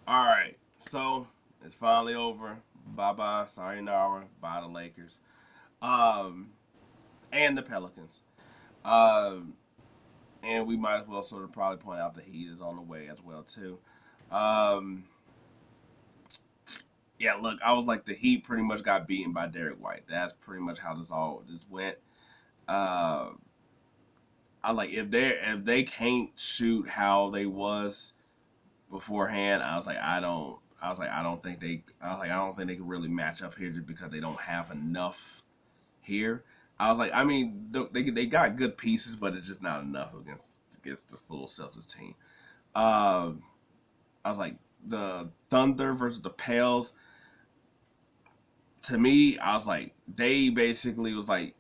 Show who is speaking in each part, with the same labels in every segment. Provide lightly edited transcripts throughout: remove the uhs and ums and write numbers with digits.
Speaker 1: All right, so it's finally over. Bye bye, sayonara, bye the Lakers, um, and the Pelicans. Um, and we might as well sort of probably point out the Heat is on the way as well too. Um, yeah, look, I was like the Heat pretty much got beaten by Derrick White. That's pretty much how this all just went. Uh, I like if they can't shoot how they was beforehand. I don't think they can really match up here just because they don't have enough here. I was like, I mean, they got good pieces, but it's just not enough against the full Celtics team. Um, I was like, the Thunder versus the Pels. To me, I was like, they basically was like,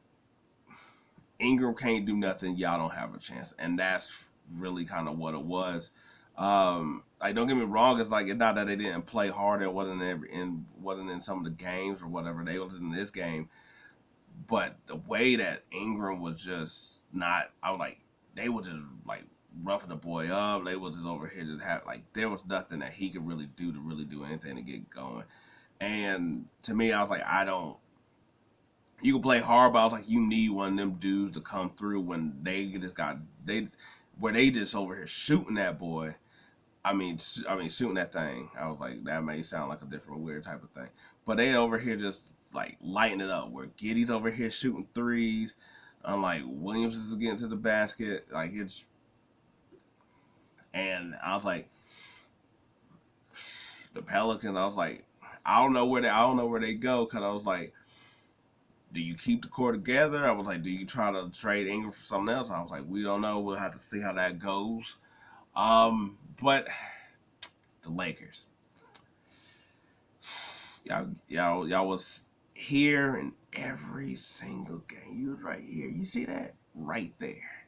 Speaker 1: Ingram can't do nothing. Y'all don't have a chance, and that's really kind of what it was. Like, don't get me wrong. It's not that they didn't play hard. It wasn't in some of the games or whatever. They was in this game, but the way that Ingram was just not, I was like, they were just like roughing the boy up. They was just over here just have like there was nothing that he could really do to really do anything to get going. And to me, I was like, I don't. You can play hard, but I was like, you need one of them dudes to come through when they where they just over here shooting that boy. I mean, shooting that thing. I was like, that may sound like a different weird type of thing, but they over here just like lighting it up. Where Giddy's over here shooting threes. I'm like, Williams is getting to the basket. Like it's, and I was like, the Pelicans. I was like, I don't know where they go because I was like, do you keep the core together? I was like, do you try to trade Ingram for something else? I was like, we don't know. We'll have to see how that goes. But the Lakers, y'all was here in every single game. You was right here. You see that right there.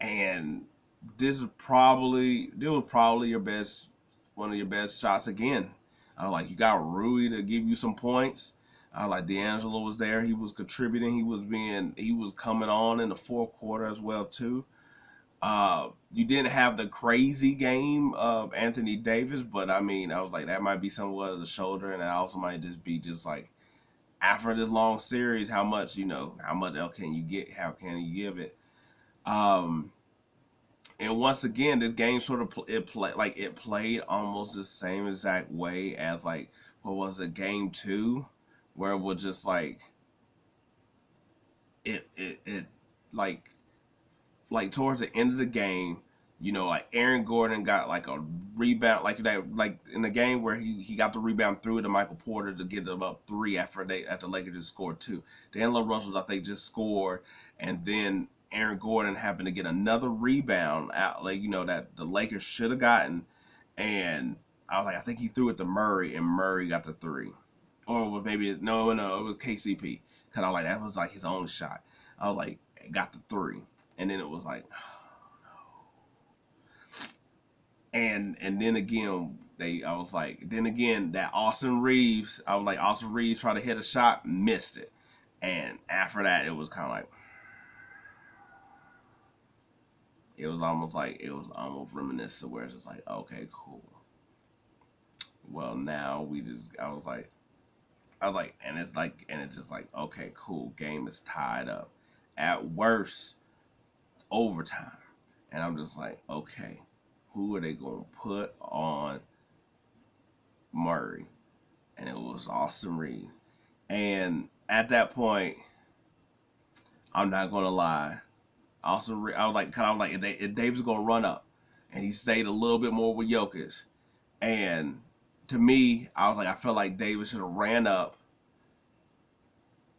Speaker 1: And this was probably your best, one of your best shots again. I was like, you got Rui to give you some points. I like D'Angelo was there. He was contributing. He was coming on in the fourth quarter as well too. You didn't have the crazy game of Anthony Davis, but I mean, I was like, that might be somewhat of the shoulder, and it also might just be just like after this long series, how much else can you get? How can you give it? Um, and once again, this game sort of it played almost the same exact way as like what was it, game two, where it was just like it like towards the end of the game, like Aaron Gordon got like a rebound, like in the game where he got the rebound through to Michael Porter to get them up three after Lakers just scored two. D'Angelo Russell, I think, just scored, and then Aaron Gordon happened to get another rebound out, like that the Lakers should have gotten, and I was like, I think he threw it to Murray, and Murray got the three, or maybe no, it was KCP, because I was like that was like his only shot. I was like, got the three, and then it was like, and then again I was like, then again that Austin Reeves, I was like, Austin Reeves tried to hit a shot, missed it, and after that it was kind of like, it was almost reminiscent where it's just like, okay, cool. Well, now we just I was like, and it's just like, okay, cool. Game is tied up. At worst, overtime, and I'm just like, okay, who are they gonna put on Murray? And it was Austin Reeves. And at that point, I'm not gonna lie. Also, I was like, kind of like, if Davis gonna run up, and he stayed a little bit more with Jokic, and to me, I was like, I felt like Davis should have ran up,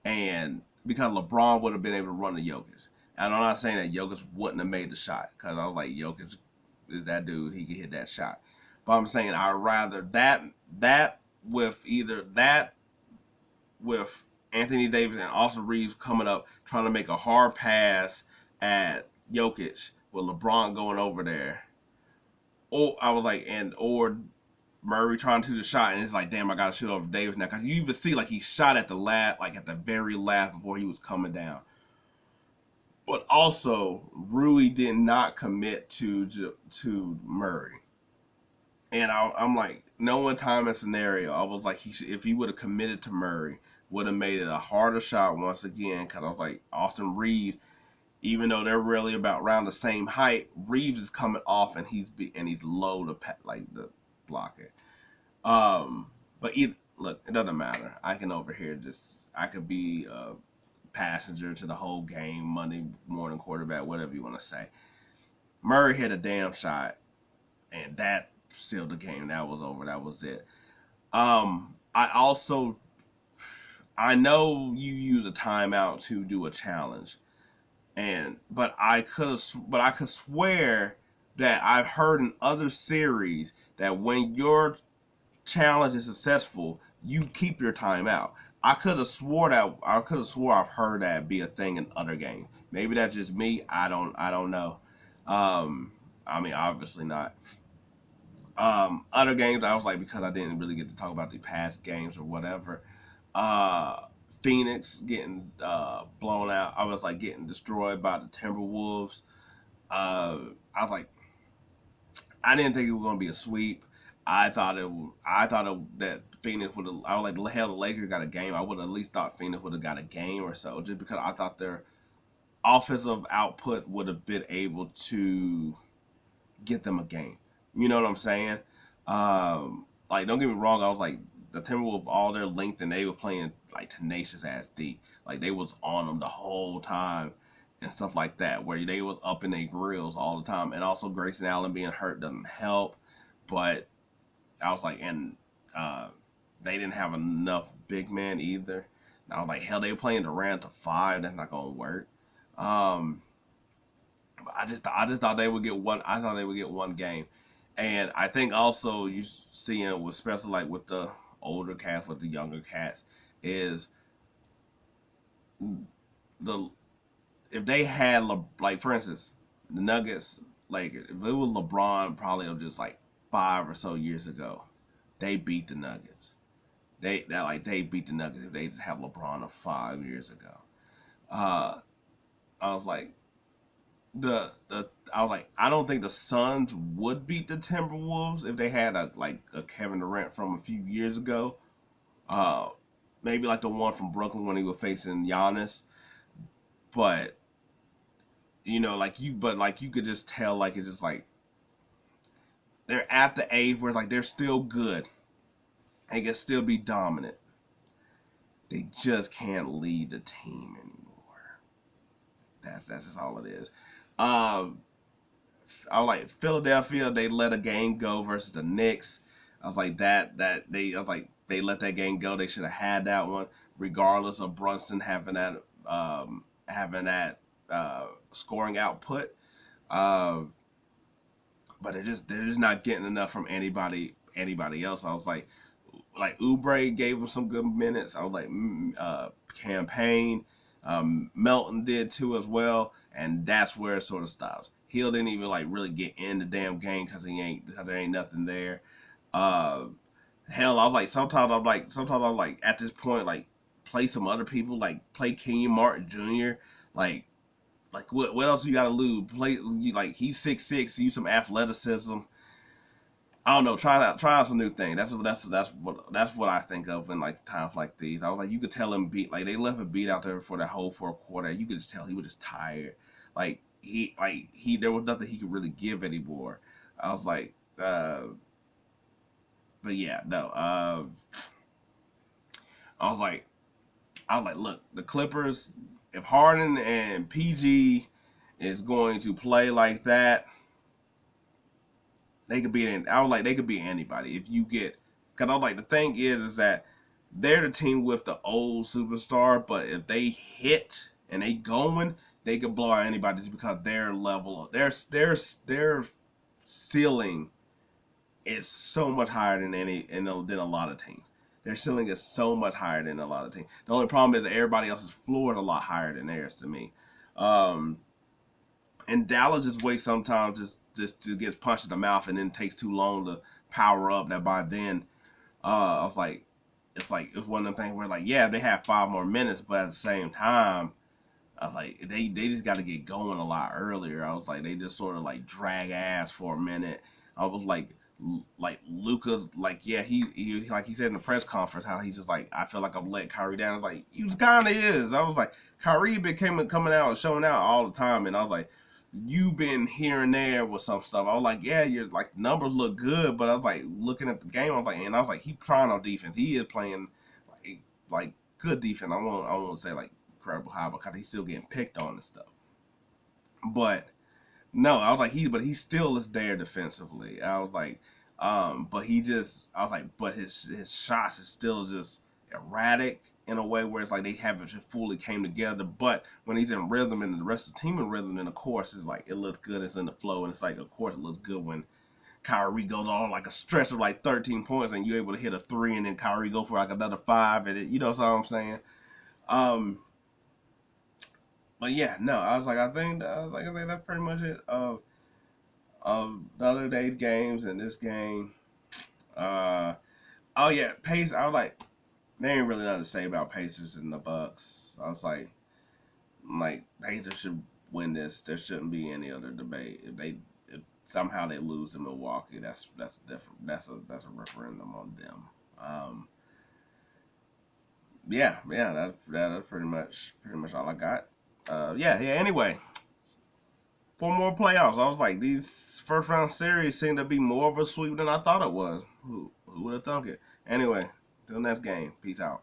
Speaker 1: and because LeBron would have been able to run the Jokic. And I'm not saying that Jokic wouldn't have made the shot, because I was like, Jokic is that dude, he can hit that shot. But I'm saying I'd rather that with either that with Anthony Davis and Austin Reeves coming up trying to make a hard pass at Jokic with LeBron going over there. Or I was like, or Murray trying to do the shot, and it's like, damn, I gotta shoot over Davis now, because you even see like he shot at the last, like at the very last before he was coming down. But also, Rui did not commit to Murray. And I'm like, no one time and scenario. I was like, if he would have committed to Murray, would have made it a harder shot once again. Because I was like, Austin Reeves, even though they're really about around the same height, Reeves is coming off and he's low to the block it. But look, it doesn't matter. I can overhear just I could be a passenger to the whole game, Monday morning quarterback, whatever you want to say. Murray hit a damn shot, and that sealed the game. That was over. That was it. I also I know you use a timeout to do a challenge, but I could swear that I've heard in other series that when your challenge is successful, you keep your timeout. I could have swore I've heard that be a thing in other games. Maybe that's just me. I don't know. I mean, obviously not. Other games I was like, because I didn't really get to talk about the past games or whatever. Uh, Phoenix getting blown out. I was like getting destroyed by the Timberwolves. Uh, I was like, I didn't think it was going to be a sweep. I thought that Phoenix would have. I was like, hell, the Lakers got a game. I would have at least thought Phoenix would have got a game or so, just because I thought their offensive output would have been able to get them a game. You know what I'm saying? Like, don't get me wrong. I was like, the Timberwolves, all their length, and they were playing like tenacious ass D. Like they was on them the whole time and stuff like that, where they was up in their grills all the time. And also Grayson Allen being hurt doesn't help. But I was like, and uh, they didn't have enough big men either. And I was like, hell, they were playing Durant to five. That's not gonna work. Um, I just thought they would get one. I thought they would get one game, and I think also you seeing with especially like with the older cats with the younger cats is the if they had like for instance the Nuggets like if it was LeBron probably just like 5 or so years ago they beat the Nuggets. They beat the Nuggets if they just have LeBron of 5 years ago. Uh, I was like the I was like I don't think the Suns would beat the Timberwolves if they had a Kevin Durant from a few years ago. Uh, Maybe like the one from Brooklyn when he was facing Giannis, but like you could just tell like it's just like they're at the age where like they're still good and can still be dominant. They just can't lead the team anymore. That's just all it is. Um, I was like Philadelphia. They let a game go versus the Knicks. I was like I was like they let that game go. They should have had that one, regardless of Brunson having that scoring output. Uh, but they're just not getting enough from anybody else. I was like Oubre gave him some good minutes. I was like campaign. Melton did too as well, and that's where it sort of stops. Hill didn't even like really get in the damn game because there ain't nothing there. Uh, Hell, I was like sometimes I'm like at this point like play some other people like play Kenyon Martin Jr. like what else you got to lose? Play like he's 6'6", use some athleticism. I don't know. Try out some new thing. That's what I think of in like times like these. I was like, you could tell him beat like they left a beat out there for the whole fourth quarter. You could just tell he was just tired. He there was nothing he could really give anymore. I was like, but yeah, no. I was like, look, the Clippers. If Harden and PG is going to play like that, they could be. I was like, they could be anybody. If you get, because I was like, the thing is that they're the team with the old superstar, but if they hit and they going, they could blow out anybody just because their level, their ceiling is so much higher than a lot of teams. Their ceiling is so much higher than a lot of teams. The only problem is that everybody else's floor is a lot higher than theirs to me. Um, and Dallas' way sometimes just gets punched in the mouth and then takes too long to power up. That by then, I was like, it's one of them things where like yeah they have 5 more minutes, but at the same time, I was like they just got to get going a lot earlier. I was like they just sort of like drag ass for a minute. I was like like Luka, like yeah, he like he said in the press conference how he's just like I feel like I'm letting Kyrie down. I was like you kind of is. I was like Kyrie been coming out and showing out all the time, and I was like you been here and there with some stuff. I was like yeah, your like numbers look good, but I was like looking at the game, I was like and I was like he trying on defense. He is playing like good defense. I won't say like incredible high because he's still getting picked on and stuff, but. No, I was like but he still is there defensively. I was like, but he just I was like, but his shots is still just erratic in a way where it's like they haven't fully came together. But when he's in rhythm and the rest of the team in rhythm, then of course it's like it looks good. It's in the flow, and it's like of course it looks good when Kyrie goes on like a stretch of like 13 points and you're able to hit a three, and then Kyrie go for like another five, and you know what I'm saying. Um, but yeah, no, I think that's pretty much it. The other day games and this game. Uh, oh yeah, Pace. I was like, there ain't really nothing to say about Pacers and the Bucks. I was like Pacers should win this. There shouldn't be any other debate. If somehow they lose to Milwaukee, that's different. That's a referendum on them. Um, yeah, that's pretty much all I got. Yeah. Anyway, four more playoffs. I was like, these first round series seem to be more of a sweep than I thought it was. Who would have thunk it? Anyway, till next game. Peace out.